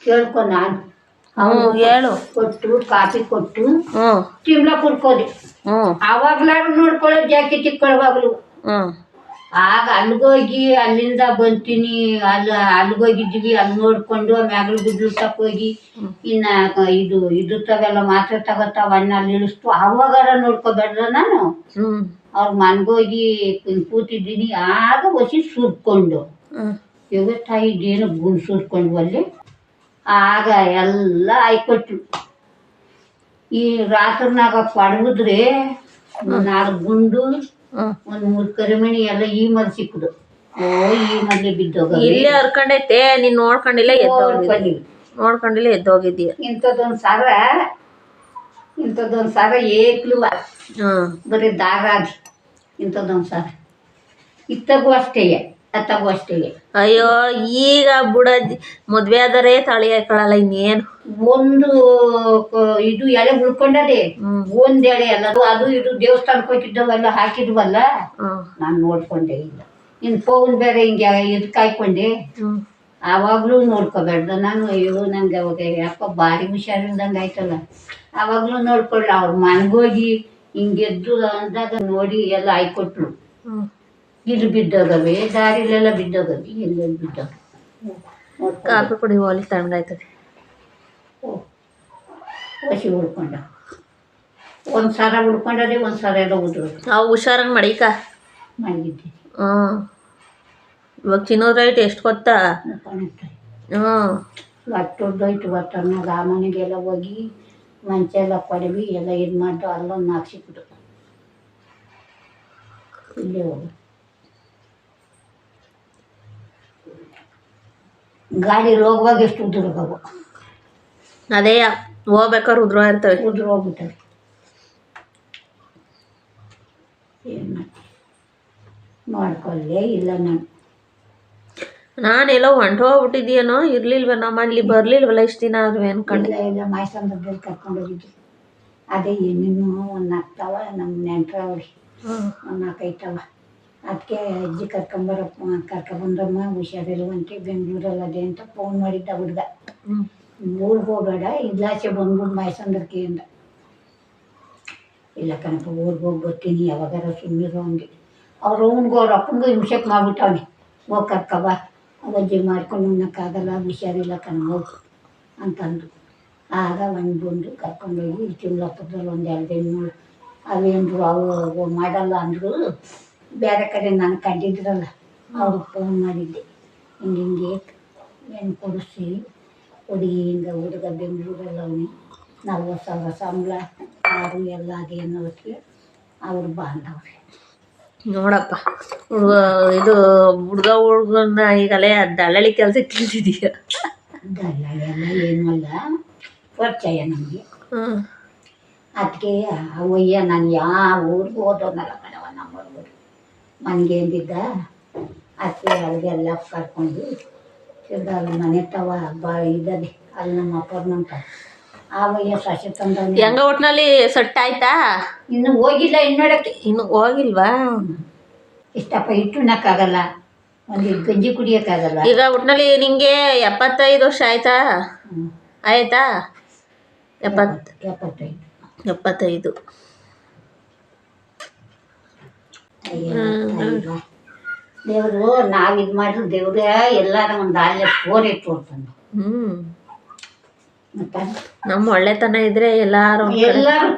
ಕೇಳ್ಕೊ ನಾನು ಹೇಳು. ಕೊಟ್ಟು ಕಾಫಿ ಕೊಟ್ಟು ತಿಮ್ಲ ಕುಡ್ಕೋದೆ. ಅವಾಗ್ಲಾರು ನೋಡ್ಕೊಳ್ಳೋ ಜಾಕಿ ತಿಕ್ಕೊಳ್ಳುವಾಗ್ಲು. ಆಗ ಅಲ್ಲಿಗೋಗಿ ಅಲ್ಲಿಂದ ಬಂತೀನಿ. ಅಲ್ಲಿಗೋಗಿದ್ವಿ. ಅಲ್ಲಿ ನೋಡ್ಕೊಂಡು ಮ್ಯಾಗ್ಲು ಗುಡ್ಲು ತಕ್ಕೋಗಿ ಇನ್ನ ಇದು ತವೆಲ್ಲ ಮಾತ್ರೆ ತಗೋತಾವ ಅಣ್ಣ ಅಲ್ಲಿ ಇಳಿಸ್ತು. ಅವಾಗಾರ ನೋಡ್ಕೋಬೇಡ್ರ ನಾನು. ಅವ್ರ ಮನ್ಗೋಗಿ ಕೂತಿದ್ದೀನಿ. ಆಗ ಹೊಸಿ ಸುರ್ಕೊಂಡು ತಾಯಿ ಇದೇನು ಗುಂಡು ಸುರ್ಕೊಂಡು ಅಲ್ಲಿ. ಆಗ ಎಲ್ಲ ಆಯ್ಕೊಟ್ರು. ಈ ರಾತ್ರಿನಾಗ ಪಡಗಿದ್ರೆ 4 ಗುಂಡು 1 ಕರಿಮಣಿ ಎಲ್ಲ ಈ ಮದ್ ಸಿಕ್ಕದು. ಈ ಮದ್ಲೆ ಬಿದ್ದೋಗ ಇಲ್ಲೇ ಹರ್ಕೊಂಡೈತೆ. ನೀನ್ ನೋಡ್ಕೊಂಡಿಲ್ಲ ಎದ್ದೋಗಿದ್ದೀಯ. ಇಂಥದ್ದೊಂದು ಸಾರ ಏಕ್ಲುವ ಬರೀ ದಾರಾದಿ. ಇಂಥದ್ದೊಂದು ಸಾರ ಇತ್ತಗೂ ಅಷ್ಟೇ ಅತ್ತಗೂ ಅಷ್ಟೇ. ಅಯ್ಯೋ ಈಗ ಬುಡಜ್ಜಿ ಮದ್ವೆ ಆದರೆ ತಾಳಿ ಹಾಕೊಳ್ಳಲ್ಲ. ಇನ್ನೇನು ಒಂದು ಇದು ಎಳೆ ಉಳ್ಕೊಂಡದೆ. ಒಂದ್ ಎಳೆ ಅಲ್ಲ ಅದು ಇದು ದೇವಸ್ಥಾನಕ್ಕೆ ಹೋಗಿದ್ದವಲ್ಲ ಹಾಕಿದ್ವಲ್ಲ. ನಾನು ನೋಡ್ಕೊಂಡೆ ಇಲ್ಲ. ಇನ್ ಫೋನ್ ಬೇರೆ ಹಿಂಗೆ ಇದು ಕಾಯ್ಕೊಂಡೆ. ಆವಾಗ್ಲೂ ನೋಡ್ಕೋಬೇಡ್ದ ನಾನು. ಅಯ್ಯೋ ನಂಗೆ ಅವಾಗ ಯಾಕೋ ಭಾರಿ ಹುಷಾರಿಲ್ದಂಗೆ ಆಯ್ತಲ್ಲ. ಆವಾಗ್ಲೂ ನೋಡ್ಕೊಳ್ಳ. ಅವ್ರ ಮನ್ಗೋಗಿ ಹಿಂಗೆದ್ದು ಅಂದಾಗ ನೋಡಿ ಎಲ್ಲ ಆಯ್ಕೊಟ್ರು. ಇಲ್ಲಿ ಬಿದ್ದೋಗವೆ ದಾರಿಲೆಲ್ಲ ಬಿದ್ದೋಗವಿ. ಎಲ್ಲೆಲ್ಲಿ ಬಿದ್ದೋಗ. ಕಾಫಿ ಕುಡಿ ಹೋಲಿ ತಣ್ಣಗಾಯ್ತದೆ. ಹಸಿ ಉಳ್ಕೊಂಡ. ಒಂದು ಸಾರ ಉಳ್ಕೊಂಡದೆ, ಒಂದು ಸಾರ ಎಲ್ಲ ಉದ್ರು. ನಾವು ಹುಷಾರಂಗೆ ಮಡಿಕ ಮಡಗಿದ್ದೀನಿ. ಇವಾಗ ಚಿನ್ನದ ರೈಟ್ ಎಷ್ಟು ಗೊತ್ತಾ? ಅಷ್ಟೊಡ್ಡೋಯ್ತು. ಒಟ್ಟನ್ನಾಗ ಆ ಮನೆಗೆಲ್ಲ ಹೋಗಿ ಮಂಚ ಎಲ್ಲ ಕೊಡವಿ ಎಲ್ಲ ಇದು ಮಾಡ್ದು. ಅಲ್ಲೊಂದು 4 ಸಿಕ್ಬಿಟ್ಟು ಇಲ್ಲೇ ಹೋಗಿ ಗಾಡೀಲಿ ಹೋಗುವಾಗ ಎಷ್ಟು ಉದುರೋಗವು. ಅದೇ ಹೋಗ್ಬೇಕಾದ್ರೆ ಉದುರೋ ಇರ್ತವೆ. ಉದುರು ಹೋಗ್ಬಿಟ್ಟವೆ. ಏನು ಮಾಡ್ಕೊಳ್ಳೇ ಇಲ್ಲ ನಾನೆಲ್ಲೋ ಹೊಂಟೋಗ್ಬಿಟ್ಟಿದ್ದೀನೋ. ಇರ್ಲಿಲ್ವ ನಮ್ಮ ಇಲ್ಲಿ ಬರ್ಲಿಲ್ವಲ್ಲ ಇಷ್ಟು ದಿನ. ಆದ್ರೂ ಅನ್ಕೊಂಡೆ ಇಲ್ಲ. ಮಾಯಸಂದ್ರದಲ್ಲಿ ಕರ್ಕೊಂಡೋಗಿದ್ವಿ. ಅದೇ ಏನೇನು ಒಂದು ಆಗ್ತಾವ. ನಮ್ಮ ನೆಂಟ್ರವ್ರಿ ಒಂದು 4 ಐತವ. ಅದಕ್ಕೆ ಅಜ್ಜಿ ಕರ್ಕೊಂಬಂದ್ರಮ್ಮ ಹುಷಾರಿರುವಂತೆ ಬೆಂಗಳೂರಲ್ಲಿ ಅದೇ ಅಂತ ಫೋನ್ ಮಾಡಿದ್ದ ಹುಡುಗ. ಊರಿಗೆ ಹೋಗಬೇಡ ಇಲ್ಲಾಚೆ ಬಂದ್ಬಿಟ್ಟು ಮಾಯಸಂದ್ರಕ್ಕೆ ಅಂದ. ಇಲ್ಲ ಕಣಪ್ಪ ಊರಿಗೆ ಹೋಗಿ ಬರ್ತೀನಿ ಯಾವಾಗಾರ ಸುಮ್ಮನಿರೋ ಹಂಗೆ. ಅವ್ರ ಅವ್ನಿಗೂ ಅವ್ರ ಅಪ್ಪನಿಗೂ ಹಿಂಸೆಕ್ ಮಾಡ್ಬಿಟ್ಟವನೆ. ಹೋಗಿ ಕರ್ಕಬ ಅಜ್ಜಿ ಮಾಡ್ಕೊಂಡು ಉಣ್ಣಕ್ಕಾಗಲ್ಲ ಹುಷಾರಿಲ್ಲ ಕಣ ಹೋಗು ಅಂತಂದು. ಆಗ ಒಂದು ಬಂದು ಕರ್ಕೊಂಡೋಗಿ ಚಿಮ್ಲಾಪುರದಲ್ಲಿ ಒಂದು 2 ಹೆಣ್ಣು ಅವೇನ್ರು ಅವು ಮಾಡಲ್ಲ ಅಂದರು. ಬೇರೆ ಕಡೆ ನಾನು ಕಂಡಿದ್ರಲ್ಲ ಅವ್ರಿಗೆ ಫೋನ್ ಮಾಡಿದ್ದೆ. ಹಿಂಗೆ ಹೆಣ್ಣು ಕೊಡಿಸಿ ಹುಡುಗಿ ಹಿಂಗೆ ಹುಡುಗ ಬೆಂಗಳೂರಲ್ಲಿ ಅವನಿ 40,000 ಸಂಬಳ ಯಾರು ಎಲ್ಲ ಅದೇ ಅನ್ನೋದಕ್ಕೆ ಅವ್ರು ಬಾಂಧವ್ರಿ. ನೋಡಪ್ಪ ಇದು ಹುಡುಗನ ಈಗಲೇ ದಳ್ಳಾಳಿ ಕೆಲಸಕ್ಕೆ ತಿಳಿದಿದೀಯ. ದಳ್ಳಾಳಿ ಎಲ್ಲ ಏನೂ ಅಲ್ಲ, ಪರಿಚಯ ನಮಗೆ. ಅದಕ್ಕೆ ಅವಯ್ಯ ನಾನು ಯಾವ ಊರಿಗೂ ಹೋದವನಲ್ಲ ಕಣವ. ನಮ್ಮೂರು ಮನೆಗೆ ಎಂದಿದ್ದ. ಅದಕ್ಕೆ ಅವ್ರಿಗೆಲ್ಲ ಕರ್ಕೊಂಡು ತಿರ್ಗಿ ಅಲ್ಲಿ ಮನೆ ತವ ಇದ್ದದೆ ಅಲ್ಲಿ ನಮ್ಮ ಅಪ್ಪರ್ನಂತ ಅವಯ್ಯ ಸಸಿ ತಂದವನು. ಹೆಂಗ ಒಟ್ಟಿನಲ್ಲಿ ಸೆಟ್ ಆಯ್ತಾ? ಇನ್ನು ಹೋಗಿಲ್ಲ. ಇನ್ನೋಡಕ್ಕೆ ಇನ್ನು ಹೋಗಿಲ್ವಾ? ಇಷ್ಟಪ್ಪ ಇಟ್ಟುನಕ್ಕಾಗಲ್ಲ. ಒಂದು ಗಂಜಿ ಕುಡಿಯೋಕ್ಕಾಗಲ್ಲ. ಈಗ ಒಟ್ಟಿನಲ್ಲಿ ನಿಂಗೆ 75 ವರ್ಷ ಆಯ್ತಾ? ಆಯ್ತಾ? 75. ದೇವರು ನಾವು ಇದು ಮಾಡಿದ್ರು ದೇವ್ರೇ ಎಲ್ಲಾರ ಒಂದು ಅಲ್ಲೇ ಫೋರೇ ತೋರ್ತಾನೆ. ಮತ್ತೆ ನಮ್ಮ ಒಳ್ಳೆತನ ಇದ್ರೆ ಎಲ್ಲಾರು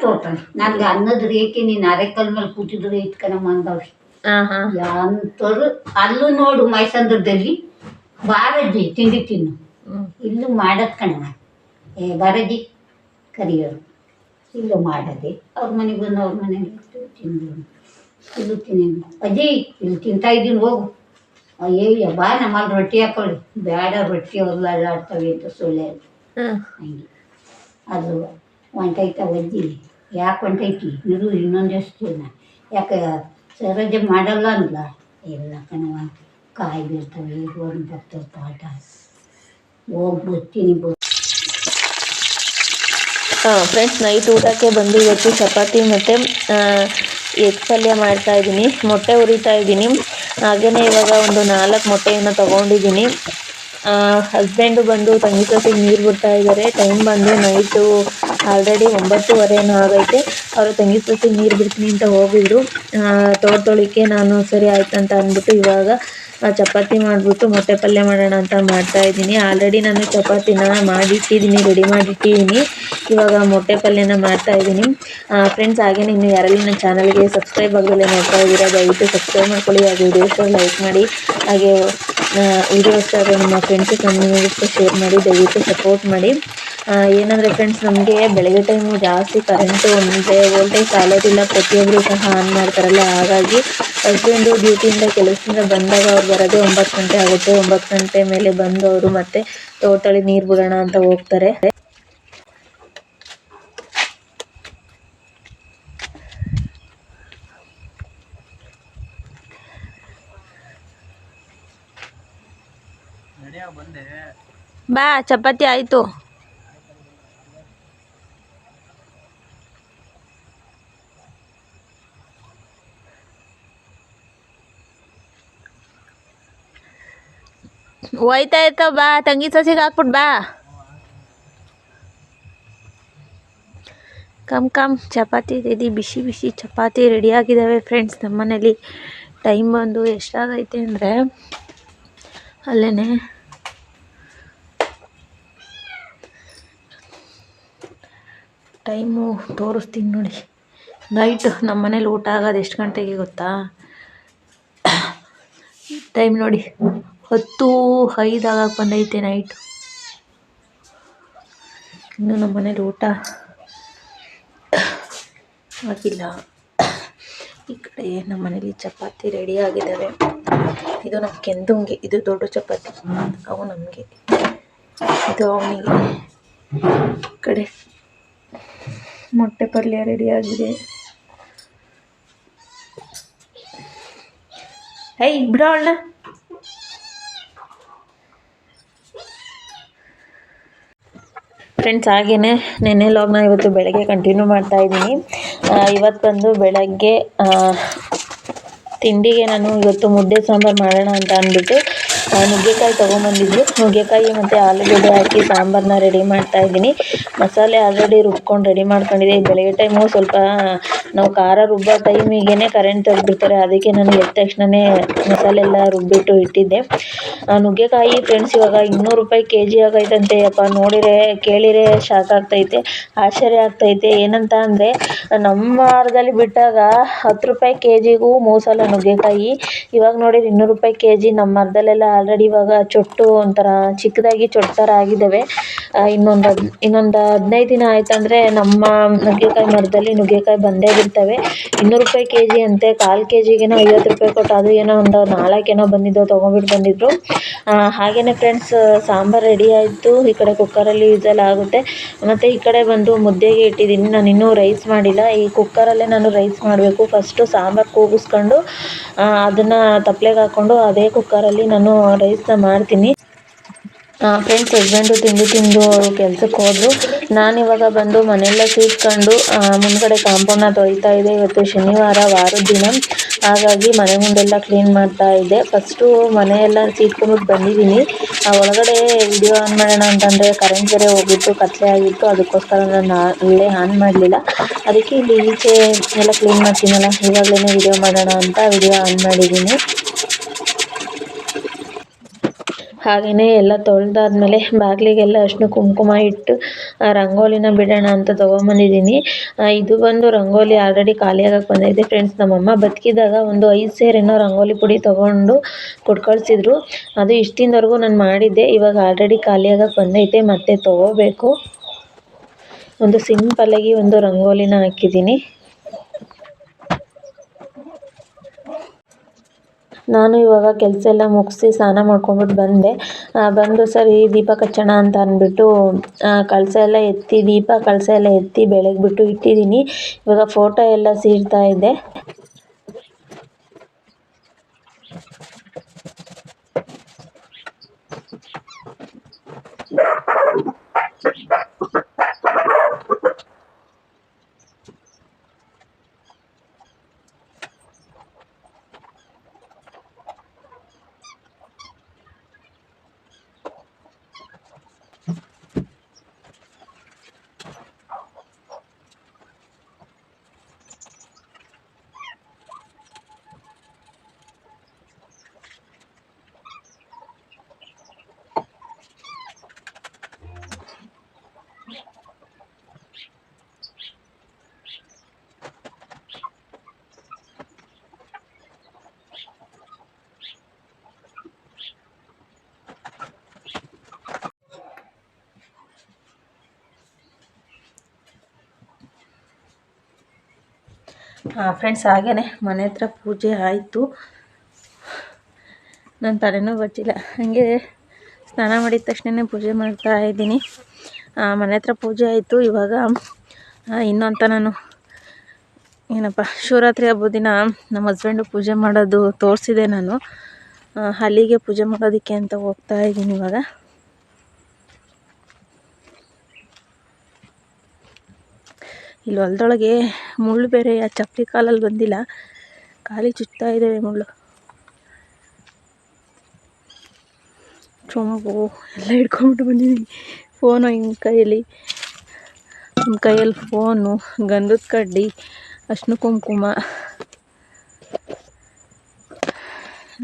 ತೋರ್ತಾನೆ. ನನ್ಗೆ ಅನ್ನದ ರೇಖೆ ನೀನು ಅರೆಕಲ್ ಮೇಲೆ ಕೂತಿದ್ರು ಇಟ್ಕಣಮ್ಮ ಅಂದವ್ರಿ. ಅಂತವ್ರು ಅಲ್ಲೂ ನೋಡು ಮೈಸಂದ್ರದಲ್ಲಿ ಬಾರಜ್ಜಿ ತಿಂಡಿ ತಿನ್ನು. ಇಲ್ಲೂ ಮಾಡದ್ ಕಣವ. ಬಾರಜ್ಜಿ ಕರಿಯೋರು ಇಲ್ಲೂ ಮಾಡದೆ. ಅವ್ರ ಮನೆಗೆ ಬಂದು ಅವ್ರ ಮನೆಗೆ ತಿಂದು ಇದು ತಿನ್ನಿ. ಅಜ್ಜಿ ಇಲ್ಲಿ ತಿಂತಾ ಇದ್ದೀನಿ ಹೋಗು. ಅಯ್ಯಯ್ಯ ಬಾ ನಮ್ಮಲ್ಲಿ ರೊಟ್ಟಿ ಹಾಕೊಳ್ಳಿ. ಬೇಡ ರೊಟ್ಟಿ ಅವ್ರಲ್ಲ ಅಲ್ಲಾಡ್ತವೆ ಅಂತ ಸುಳ್ಳೆ ಹಂಗೆ. ಅದು ಹೊಂಟೈತ ಅಜ್ಜಿ. ಯಾಕೆ ಹೊಂಟೈತಿ ಇರು ಇನ್ನೊಂದಷ್ಟು ದಿನ. ಯಾಕೆ ಸರೋಜ ಮಾಡಲ್ಲ ಅಂದ್ಲ. ಎಲ್ಲ ಕಣವ ಕಾಯಿ ಬೀಳ್ತವೆ ಗೋಧಿ ಬರ್ತವೆ ತೋಟ ಹೋಗಿ ಬರ್ತೀನಿ. ಫ್ರೆಂಡ್ಸ್ ನೈಟ್ ಊಟಕ್ಕೆ ಬಂದು ಇವತ್ತು ಚಪಾತಿ ಮತ್ತು ಎಗ್ ಪಲ್ಯ ಮಾಡ್ತಾಯಿದ್ದೀನಿ. ಮೊಟ್ಟೆ ಹುರಿತಾ ಇದ್ದೀನಿ. ಹಾಗೆಯೇ ಇವಾಗ ಒಂದು 4 ಮೊಟ್ಟೆಯನ್ನು ತೊಗೊಂಡಿದ್ದೀನಿ. ಹಸ್ಬೆಂಡು ಬಂದು ತಂಗಿ ಸೊಸೆಗೆ ನೀರು ಬಿಡ್ತಾ ಇದ್ದಾರೆ. ಟೈಮ್ ಬಂದು ನೈಟು ಆಲ್ರೆಡಿ 9:15 ಏನೋ ಆಗೈತೆ. ಅವರು ತಂಗಿ ಸೊಸೆಗೆ ನೀರು ಬಿಡ್ತೀನಿ ಅಂತ ಹೋಗಿದ್ರು. ತೋಟದೊಳಕ್ಕೆ ನಾನು ಸರಿ ಆಯ್ತು ಅಂತ ಅಂದ್ಬಿಟ್ಟು ಇವಾಗ ಚಪಾತಿ ಮಾಡಿಬಿಟ್ಟು ಮೊಟ್ಟೆ ಪಲ್ಯ ಮಾಡೋಣ ಅಂತ ಮಾಡ್ತಾಯಿದ್ದೀನಿ. ಆಲ್ರೆಡಿ ನಾನು ಚಪಾತಿನ ಮಾಡಿಟ್ಟಿದ್ದೀನಿ, ರೆಡಿ ಮಾಡಿಟ್ಟಿದ್ದೀನಿ. ಇವಾಗ ಮೊಟ್ಟೆ ಪಲ್ಯನ ಮಾಡ್ತಾಯಿದ್ದೀನಿ. ಫ್ರೆಂಡ್ಸ್, ಹಾಗೆ ಇನ್ನು ಯಾರೆಲ್ಲ ನನ್ನ ಚಾನಲ್ಗೆ ಸಬ್ಸ್ಕ್ರೈಬ್ ಆಗದಲ್ಲೇ ನೋಡ್ತಾ ಇದ್ದೀರಾ, ದಯವಿಟ್ಟು ಸಬ್ಸ್ಕ್ರೈಬ್ ಮಾಡ್ಕೊಳ್ಳಿ. ಹಾಗೆ ವಿಡಿಯೋಸ್ ಲೈಕ್ ಮಾಡಿ, ಹಾಗೆ ವಿಡಿಯೋಸ್ ನಿಮ್ಮ ಫ್ರೆಂಡ್ಸ್ ಫ್ಯಾಮಿಲಿಗೂ ಶೇರ್ ಮಾಡಿ, ದಯವಿಟ್ಟು ಸಪೋರ್ಟ್ ಮಾಡಿ. ಏನಂದರೆ ಫ್ರೆಂಡ್ಸ್, ನಮಗೆ ಬೆಳಗ್ಗೆ ಟೈಮು ಜಾಸ್ತಿ ಕರೆಂಟು ಅಂದರೆ ವೋಲ್ಟೇಜ್ ಸಾಲೋದಿಲ್ಲ. ಪ್ರತಿಯೊಬ್ಬರು ಸಹ ಆನ್ ಮಾಡ್ತಾರಲ್ಲ, ಹಾಗಾಗಿ ಹಸ್ಬೆಂಡು ಡ್ಯೂಟಿಯಿಂದ ಕೆಲಸದಿಂದ ಬಂದಾಗ ಅವ್ರು ಬರೋದೇ 9 ಗಂಟೆ ಆಗುತ್ತೆ. 9 ಗಂಟೆ ಮೇಲೆ ಬಂದು ಅವರು ಮತ್ತೆ ತೋಟದಲ್ಲಿ ನೀರು ಬಿಡೋಣ ಅಂತ ಹೋಗ್ತಾರೆ. ಬಾ, ಚಪಾತಿ ಆಯಿತು. ಹೋಯ್ತಾ ಇರ್ತಾವ, ಬಾ ತಂಗಿ ಸಸಿಗೆ ಹಾಕ್ಬಿಟ್ಟು ಬಾ. ಕಮ್ ಚಪಾತಿ ರೆಡಿ, ಬಿಸಿ ಬಿಸಿ ಚಪಾತಿ ರೆಡಿ ಆಗಿದ್ದಾವೆ ಫ್ರೆಂಡ್ಸ್. ನಮ್ಮನೇಲಿ ಟೈಮ್ ಬಂದು ಎಷ್ಟಾಗೈತೆ ಅಂದರೆ ಅಲ್ಲೇ ಟೈಮು ತೋರಿಸ್ತೀನಿ ನೋಡಿ. ನೈಟ್ ನಮ್ಮನೇಲಿ ಊಟ ಆಗೋದು ಎಷ್ಟು ಗಂಟೆಗೆ ಗೊತ್ತಾ? ಟೈಮ್ ನೋಡಿ 10:05 ಆಗಕ್ಕೆ ಬಂದೈತೆ ನೈಟು. ಇನ್ನು ನಮ್ಮ ಮನೇಲಿ ಊಟ ಆಗಿಲ್ಲ. ಈ ಕಡೆ ನಮ್ಮ ಮನೇಲಿ ಚಪಾತಿ ರೆಡಿ ಆಗಿದ್ದಾವೆ. ಇದು ನಮ್ಮ ಕೆಂದುಂಗೆ, ಇದು ದೊಡ್ಡ ಚಪಾತಿ, ಅವು ನಮಗೆ, ಇದು ಅವನಿಗೆ. ಈ ಕಡೆ ಮೊಟ್ಟೆ ಪಲ್ಯ ರೆಡಿ ಆಗಿದೆ. ಬಿಡೋ ಅವಳನ್ನ. ಫ್ರೆಂಡ್ಸ್, ಹಾಗೆಯೇ ನೆನ್ನೆ ಲಾಗ್ನ ಇವತ್ತು ಬೆಳಗ್ಗೆ ಕಂಟಿನ್ಯೂ ಮಾಡ್ತಾಯಿದ್ದೀನಿ. ಇವತ್ತು ಬಂದು ಬೆಳಗ್ಗೆ ತಿಂಡಿಗೆ ನಾನು ಇವತ್ತು ಮುದ್ದೆ ಸಾಂಬಾರು ಮಾಡೋಣ ಅಂತ ಅಂದ್ಬಿಟ್ಟು ನುಗ್ಗೆಕಾಯಿ ತೊಗೊಂಬಂದಿದ್ರು. ನುಗ್ಗೆಕಾಯಿ ಮತ್ತು ಆಲೂಗಡ್ಡೆ ಹಾಕಿ ಸಾಂಬಾರನ್ನ ರೆಡಿ ಮಾಡ್ತಾಯಿದ್ದೀನಿ. ಮಸಾಲೆ ಆಲ್ರೆಡಿ ರುಬ್ಕೊಂಡು ರೆಡಿ ಮಾಡ್ಕೊಂಡಿದ್ದೆ. ಬೆಳಗ್ಗೆ ಟೈಮು ಸ್ವಲ್ಪ ನಾವು ಖಾರ ರುಬ್ಬೋ ಟೈಮಿಗೆ ಕರೆಂಟ್ ತೆಗೆದ್ಬಿಡ್ತಾರೆ. ಅದಕ್ಕೆ ನಾನು ಎದ್ದ ತಕ್ಷಣವೇ ಮಸಾಲೆ ಎಲ್ಲ ರುಬ್ಬಿಟ್ಟು ಇಟ್ಟಿದ್ದೆ. ನುಗ್ಗೆಕಾಯಿ ಫ್ರೆಂಡ್ಸ್ ಇವಾಗ 200 ರೂಪಾಯಿ kg ಆಗೈತಂತೆ. ಅಪ್ಪ, ನೋಡಿರೆ ಕೇಳಿರೆ ಶಾಕ್ ಆಗ್ತೈತೆ, ಆಶ್ಚರ್ಯ ಆಗ್ತೈತೆ. ಏನಂತ ಅಂದರೆ ನಮ್ಮ ವಾರದಲ್ಲಿ ಬಿಟ್ಟಾಗ 10 ರೂಪಾಯಿ kgಗೂ ಮೂಸಲ್ಲ ನುಗ್ಗೆಕಾಯಿ. ಇವಾಗ ನೋಡಿದ್ರೆ 200 ರೂಪಾಯಿ kg. ನಮ್ಮ ಮರದಲ್ಲೆಲ್ಲ ಆಲ್ರೆಡಿ ಇವಾಗ ಚೊಟ್ಟು ಒಂಥರ ಚಿಕ್ಕದಾಗಿ ಚೊಟ್ಟು ಥರ ಆಗಿದ್ದಾವೆ. ಇನ್ನೊಂದು 15 ದಿನ ಆಯ್ತಂದರೆ ನಮ್ಮ ನುಗ್ಗೆಕಾಯಿ ಮರದಲ್ಲಿ ನುಗ್ಗೆಕಾಯಿ ಬಂದೇ ಬಿಡ್ತವೆ. 200 ರೂಪಾಯಿ kg ಅಂತೆ. 1/4 kgಗೇನೋ 50 ರೂಪಾಯಿ ಕೊಟ್ಟು, ಅದು ಏನೋ ಒಂದು 4 ಬಂದಿದ್ದು ತೊಗೊಂಬಿಟ್ಟು ಬಂದಿದ್ರು. ಹಾಗೆಯೇ ಫ್ರೆಂಡ್ಸ್, ಸಾಂಬಾರು ರೆಡಿ ಆಯಿತು. ಈ ಕಡೆ ಕುಕ್ಕರಲ್ಲಿ ವಿಸಲ್ ಆಗುತ್ತೆ. ಮತ್ತು ಈ ಕಡೆ ಬಂದು ಮುದ್ದೆಗೆ ಇಟ್ಟಿದ್ದೀನಿ. ನಾನು ಇನ್ನೂ ರೈಸ್ ಮಾಡಿಲ್ಲ. ಈ ಕುಕ್ಕರಲ್ಲೇ ನಾನು ರೈಸ್ ಮಾಡಬೇಕು. ಫಸ್ಟು ಸಾಂಬಾರು ಕೂಗಿಸ್ಕೊಂಡು ಅದನ್ನು ತಪ್ಪಲೆಗೆ ಹಾಕ್ಕೊಂಡು ಅದೇ ಕುಕ್ಕರಲ್ಲಿ ನಾನು ರೈಸ್ನ ಮಾಡ್ತೀನಿ. ಫ್ರೆಂಡ್ಸ್, ಹಸ್ಬೆಂಡು ತಿಂಡಿ ತಿಂದು ಕೆಲ್ಸಕ್ಕೆ ಹೋದರು. ನಾನಿವಾಗ ಬಂದು ಮನೆಯೆಲ್ಲ ಸೀಟ್ಕೊಂಡು ಮುಂದ್ಗಡೆ ಕಾಂಪೌಂಡನ್ನ ತೊಳಿತಾ ಇದ್ದೆ. ಇವತ್ತು ಶನಿವಾರ, ವಾರದ ದಿನ, ಹಾಗಾಗಿ ಮನೆ ಮುಂದೆಲ್ಲ ಕ್ಲೀನ್ ಮಾಡ್ತಾ ಇದ್ದೆ. ಫಸ್ಟು ಮನೆಯೆಲ್ಲ ಸೀಟ್ಕೊಂಡ್ಬಿಟ್ಟು ಬಂದಿದ್ದೀನಿ. ಒಳಗಡೆ ವಿಡಿಯೋ ಆನ್ ಮಾಡೋಣ ಅಂತಂದರೆ ಕರೆಂಟ್ ಬೇರೆ ಹೋಗಿತ್ತು, ಕತ್ತಲೆ ಆಗಿತ್ತು. ಅದಕ್ಕೋಸ್ಕರ ನಾನು ಅಲ್ಲೇ ಆನ್ ಮಾಡಲಿಲ್ಲ. ಅದಕ್ಕೆ ಇಲ್ಲಿ ಈಚೆ ಎಲ್ಲ ಕ್ಲೀನ್ ಮಾಡ್ತೀನಲ್ಲ, ಇವಾಗಲೇ ವಿಡಿಯೋ ಮಾಡೋಣ ಅಂತ ವಿಡಿಯೋ ಆನ್ ಮಾಡಿದ್ದೀನಿ. ಹಾಗೆಯೇ ಎಲ್ಲ ತೊಳೆದಾದ್ಮೇಲೆ ಬಾಗಿಲಿಗೆಲ್ಲ ಅರಿಶಿನ ಕುಂಕುಮ ಇಟ್ಟು ರಂಗೋಲಿನ ಬಿಡೋಣ ಅಂತ ತೊಗೊಂಬಂದಿದ್ದೀನಿ. ಇದು ಬಂದು ರಂಗೋಲಿ ಆಲ್ರೆಡಿ ಖಾಲಿಯಾಗಕ್ಕೆ ಬಂದೈತೆ ಫ್ರೆಂಡ್ಸ್. ನಮ್ಮಮ್ಮ ಬದುಕಿದಾಗ ಒಂದು 5 ಸೇರೇನೋ ರಂಗೋಲಿ ಪುಡಿ ತೊಗೊಂಡು ಕೊಟ್ಟು ಕಳಿಸಿದ್ರು. ಅದು ಇಷ್ಟು ದಿನದವರೆಗೂ ನಾನು ಮಾಡಿದ್ದೆ. ಇವಾಗ ಆಲ್ರೆಡಿ ಖಾಲಿಯಾಗಕ್ಕೆ ಬಂದೈತೆ, ಮತ್ತೆ ತೊಗೋಬೇಕು. ಒಂದು ಸಿಂಪಲ್ಲಾಗಿ ಒಂದು ರಂಗೋಲಿನ ಹಾಕಿದ್ದೀನಿ. ನಾನು ಇವಾಗ ಕೆಲಸ ಎಲ್ಲ ಮುಗಿಸಿ ಸ್ನಾನ ಮಾಡ್ಕೊಂಬಿಟ್ಟು ಬಂದು ಸರಿ ದೀಪ ಹಚ್ಚೋಣ ಅಂತ ಅಂದ್ಬಿಟ್ಟು ಕಳಸ ಎಲ್ಲ ಎತ್ತಿ ಕಳಸ ಎಲ್ಲ ಎತ್ತಿ ಬೆಳಗ್ಬಿಟ್ಟು ಇಟ್ಟಿದ್ದೀನಿ. ಇವಾಗ ಫೋಟೋ ಎಲ್ಲ ಸೀಳ್ತಾ ಇದ್ದೆ. ಫ್ರೆಂಡ್ಸ್ ಹಾಗೇ ಮನೆ ಹತ್ರ ಪೂಜೆ ಆಯಿತು. ನನ್ನ ತಲೆನೂ ಬಚ್ಚಿಲ್ಲ, ಹಾಗೆ ಸ್ನಾನ ಮಾಡಿದ ತಕ್ಷಣ ಪೂಜೆ ಮಾಡ್ತಾ ಇದ್ದೀನಿ. ಮನೆ ಹತ್ರ ಪೂಜೆ ಆಯಿತು. ಇವಾಗ ಇನ್ನು ಅಂತ ನಾನು ಏನಪ್ಪ ಶಿವರಾತ್ರಿ ಹಬ್ಬದ ದಿನ ನಮ್ಮ ಹಸ್ಬೆಂಡು ಪೂಜೆ ಮಾಡೋದು ತೋರಿಸಿದೆ ನಾನು. ಅಲ್ಲಿಗೆ ಪೂಜೆ ಮಾಡೋದಕ್ಕೆ ಅಂತ ಹೋಗ್ತಾ ಇದ್ದೀನಿ ಇವಾಗ. ಇಲ್ಲಿ ಹೊಲದೊಳಗೆ ಮುಳ್ಳು ಬೇರೆ ಚಪ್ಪಲಿ ಕಾಲಲ್ಲಿ ಬಂದಿಲ್ಲ, ಕಾಲಿಗೆ ಚುಚ್ತಾ ಇದ್ದೇವೆ ಮುಳ್ಳು. ಚೊಂಬು ಎಲ್ಲ ಹಿಡ್ಕೊಂಬಿಟ್ಟು ಬಂದಿದ್ದೀನಿ. ಫೋನು ಹಿಂಗೆ ಕೈಯಲ್ಲಿ, ಒಂದು ಕೈಯಲ್ಲಿ ಫೋನು, ಗಂಧದ ಕಡ್ಡಿ, ಅರ್ಶಿನ ಕುಂಕುಮ,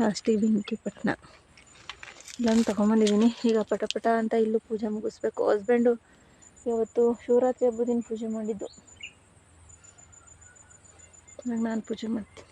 ಲಾಸ್ಟಿಗೆ ಬೆಂಕಿ ಪಟ್ಟಣ ಇಲ್ಲೊಂದು ತೊಗೊಂಬಂದಿದ್ದೀನಿ. ಈಗ ಪಟ ಪಟ ಅಂತ ಇಲ್ಲೂ ಪೂಜೆ ಮುಗಿಸ್ಬೇಕು. ಹಸ್ಬೆಂಡು ಇವತ್ತು ಶಿವರಾತ್ರಿ ಹಬ್ಬದ ದಿನ ಪೂಜೆ ಮಾಡಿದ್ದು, ನಾನು ಪೂಜೆ ಮಾಡ್ತೀನಿ.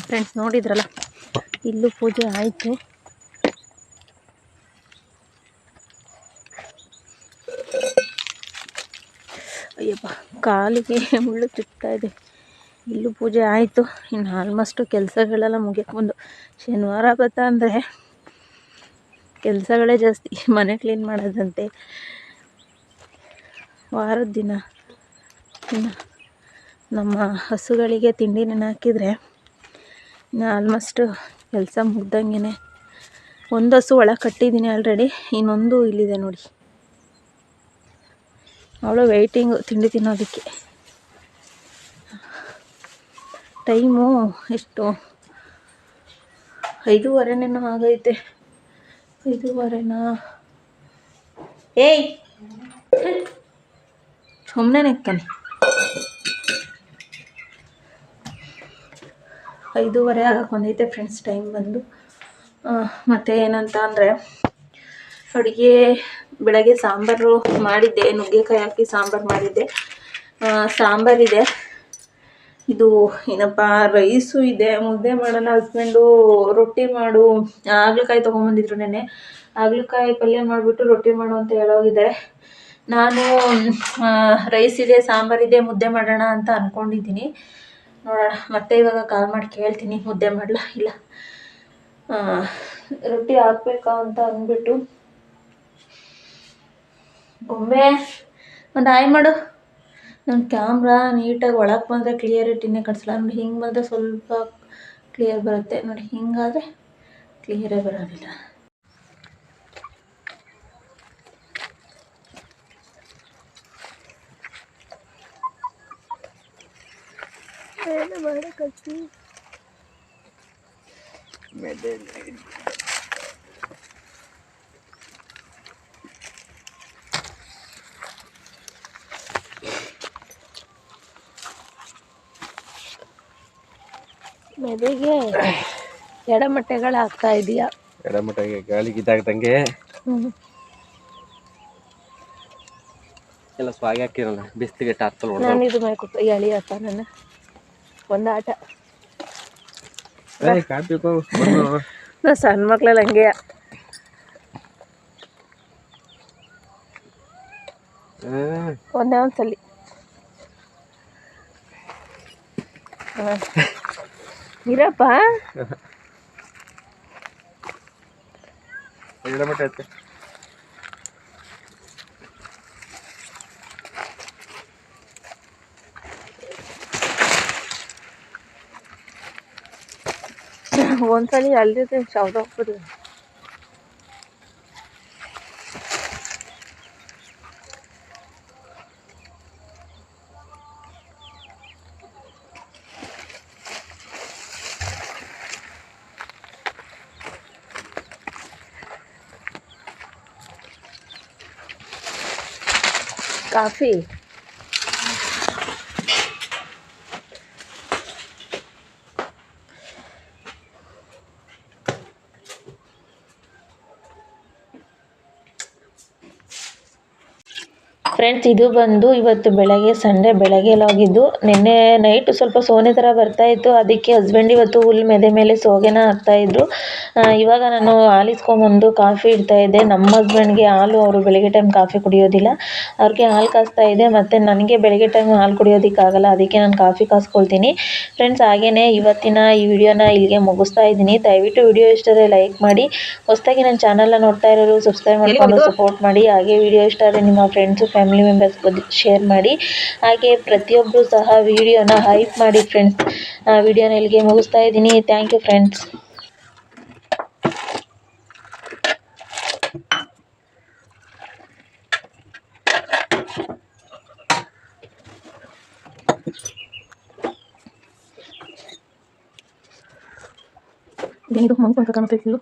ಫ್ರೆಂಡ್ಸ್ ನೋಡಿದ್ರಲ್ಲ, ಇಲ್ಲೂ ಪೂಜೆ ಆಯಿತು. ಅಯ್ಯಪ್ಪ ಕಾಲಿಗೆ ಮುಳ್ಳು ಚುಚ್ತಾ ಇದೆ. ಇಲ್ಲೂ ಪೂಜೆ ಆಯಿತು. ಇನ್ನು ಆಲ್ಮೋಸ್ಟು ಕೆಲಸಗಳೆಲ್ಲ ಮುಗಿಯಕ್ಕೆ ಬಂದು. ಶನಿವಾರ ಬತ್ತ ಅಂದರೆ ಕೆಲಸಗಳೇ ಜಾಸ್ತಿ. ಮನೆ ಕ್ಲೀನ್ ಮಾಡೋದಂತೆ, ವಾರದ ದಿನ ಇನ್ನು ನಮ್ಮ ಹಸುಗಳಿಗೆ ತಿಂಡಿ ಹಾಕಿದರೆ ಇನ್ನು ಆಲ್ಮೋಸ್ಟು ಕೆಲಸ ಮುಗ್ದಂಗೆ. ಒಂದು ಹಸು ಒಳಗೆ ಕಟ್ಟಿದ್ದೀನಿ ಆಲ್ರೆಡಿ, ಇನ್ನೊಂದು ಇಲ್ಲಿದೆ ನೋಡಿ. ಅವಳು ವೆಯ್ಟಿಂಗು ತಿಂಡಿ ತಿನ್ನೋದಕ್ಕೆ. ಟೈಮು ಎಷ್ಟು 5:30 ಆಗೈತೆ. 5:30. ಏಯ್ ಸುಮ್ಮನೆ ನೆಕ್ತಾನೆ. 5:30 ಆಗಕ್ಕೆ ಬಂದೈತೆ ಫ್ರೆಂಡ್ಸ್ ಟೈಮ್ ಬಂದು. ಮತ್ತು ಏನಂತ ಅಂದರೆ ಅಡುಗೆ ಬೆಳಗ್ಗೆ ಸಾಂಬಾರು ಮಾಡಿದ್ದೆ, ನುಗ್ಗೆಕಾಯಿ ಹಾಕಿ ಸಾಂಬಾರು ಮಾಡಿದ್ದೆ. ಸಾಂಬಾರಿದೆ, ಇದು ಏನಪ್ಪ ರೈಸು ಇದೆ, ಮುದ್ದೆ ಮಾಡೋಣ. ಹಸ್ಬೆಂಡು ರೊಟ್ಟಿ ಮಾಡು, ಹಾಗಲಕಾಯಿ ತೊಗೊಂಬಂದಿದ್ರು ನೆನ್ನೆ. ಹಾಗಲಕಾಯಿ ಪಲ್ಯ ಮಾಡಿಬಿಟ್ಟು ರೊಟ್ಟಿ ಮಾಡು ಅಂತ ಹೇಳೋಗಿದ್ದಾರೆ. ನಾನು ರೈಸ್ ಇದೆ, ಸಾಂಬಾರಿದೆ, ಮುದ್ದೆ ಮಾಡೋಣ ಅಂತ ಅಂದ್ಕೊಂಡಿದ್ದೀನಿ. ನೋಡೋಣ, ಮತ್ತೆ ಇವಾಗ ಕಾಲ್ ಮಾಡಿ ಕೇಳ್ತೀನಿ ಮುದ್ದೆ ಮಾಡಲ ಇಲ್ಲ ರೊಟ್ಟಿ ಹಾಕ್ಬೇಕಾ ಅಂತ ಅಂದ್ಬಿಟ್ಟು. ಒಮ್ಮೆ ಒಂದು ಆಯ್ ಮಾಡು. ನನ್ನ ಕ್ಯಾಮ್ರಾ ನೀಟಾಗಿ ಒಳಗೆ ಬಂದರೆ ಕ್ಲಿಯರಿಟಿನೇ ಕಾಣಿಸಲ್ಲ ನೋಡಿ. ಹಿಂಗೆ ಬಂದರೆ ಸ್ವಲ್ಪ ಕ್ಲಿಯರ್ ಬರುತ್ತೆ ನೋಡಿ, ಹಿಂಗಾದರೆ ಕ್ಲಿಯರೇ ಬರೋದಿಲ್ಲ. ಏನು ಮಾಡೋಕ್ಕಿ ಮೆದೆಗೆ ಎಡಮಟ್ಟೆಗಳು ಆಗ್ತಾ ಇದೆಯಾ? ಎಡಮಟ್ಟೆಗೆ ಗಾಳಿ ಇದಾಗ್ದಂಗೆ ಎಲ್ಲ ಸ್ವಾಗಿ ಹಾಕಿರಲ್ಲ, ಬಿಸ್ತಿಗೆ ಟಾರ್ಪಲ್ ಹೊಡೆದ. ನಾನು ಇದು ಮಾಡ್ಕೊಟ್ಟು ಎಳಿಯಪ್ಪ ನನ್ನ ಒಂದು ಆಟ. ನಾ ಸಣ್ಣ ಮಕ್ಳೆಲ್ಲ ಹಂಗೆ ಒಂದೇ ಒಂದ್ಸಲಿ ಇರಪ್ಪ. ಎಡಮಟ್ಟೆ ಐತೆ. ಒಂದ್ಸಲಿ ಅಲ್ಲಿದೆ ಸೌದ ಹೋಗ್ಬಿಡು. ಕಾಫಿ ಫ್ರೆಂಡ್ಸ್, ಇದು ಬಂದು ಇವತ್ತು ಬೆಳಗ್ಗೆ ಸಂಡೇ ಬೆಳಗ್ಗೆ ಎಲ್ಲ ಹೋಗಿದ್ದು. ನಿನ್ನೆ ನೈಟು ಸ್ವಲ್ಪ ಸೋನೆ ಥರ ಬರ್ತಾಯಿತ್ತು. ಅದಕ್ಕೆ ಹಸ್ಬೆಂಡ್ ಇವತ್ತು ಹುಲ್ ಮೆದೆ ಮೇಲೆ ಸೋಗೆನ ಹಾಕ್ತಾಯಿದ್ರು. ಇವಾಗ ನಾನು ಹಾಲು ಇಸ್ಕೊಂಬಂದು ಕಾಫಿ ಇಡ್ತಾಯಿದ್ದೆ. ನಮ್ಮ ಹಸ್ಬೆಂಡ್ಗೆ ಹಾಲು, ಅವರು ಬೆಳಗ್ಗೆ ಟೈಮ್ ಕಾಫಿ ಕುಡಿಯೋದಿಲ್ಲ, ಅವ್ರಿಗೆ ಹಾಲು ಕಾಸ್ತಾ ಇದೆ. ಮತ್ತು ನನಗೆ ಬೆಳಗ್ಗೆ ಟೈಮ್ ಹಾಲು ಕುಡಿಯೋದಕ್ಕಾಗಲ್ಲ, ಅದಕ್ಕೆ ನಾನು ಕಾಫಿ ಕಾಸ್ಕೊಳ್ತೀನಿ. ಫ್ರೆಂಡ್ಸ್, ಹಾಗೆಯೇ ಇವತ್ತಿನ ಈ ವಿಡಿಯೋನ ಇಲ್ಲಿಗೆ ಮುಗಿಸ್ತಾ ಇದ್ದೀನಿ. ದಯವಿಟ್ಟು ವಿಡಿಯೋ ಇಷ್ಟರೇ ಲೈಕ್ ಮಾಡಿ. ಹೊಸದಾಗಿ ನನ್ನ ಚಾನಲ್ನ ನೋಡ್ತಾ ಇರೋರು ಸಬ್ಸ್ಕ್ರೈಬ್ ಮಾಡಿಕೊಂಡು ಸಪೋರ್ಟ್ ಮಾಡಿ. ಹಾಗೆ ವಿಡಿಯೋ ಇಷ್ಟ ಆದರೆ ನಿಮ್ಮ ಫ್ರೆಂಡ್ಸು ಫ್ಯಾಮಿಲಿ ಮೆಂಬರ್ಸ್ ಶೇರ್ ಮಾಡಿ. ಹಾಗೆ ಪ್ರತಿಯೊಬ್ಬರು ಸಹ ವಿಡಿಯೋನ ಹೈಪ್ ಮಾಡಿ ಫ್ರೆಂಡ್ಸ್. ವಿಡಿಯೋನ ಇಲ್ಲಿಗೆ ಮುಗಿಸ್ತಾ ಇದ್ದೀನಿ. Thank you friends. ಇದು ಮಂಕು ಅಂತ ಕಾಣ್ತೈತಿ ಇದು.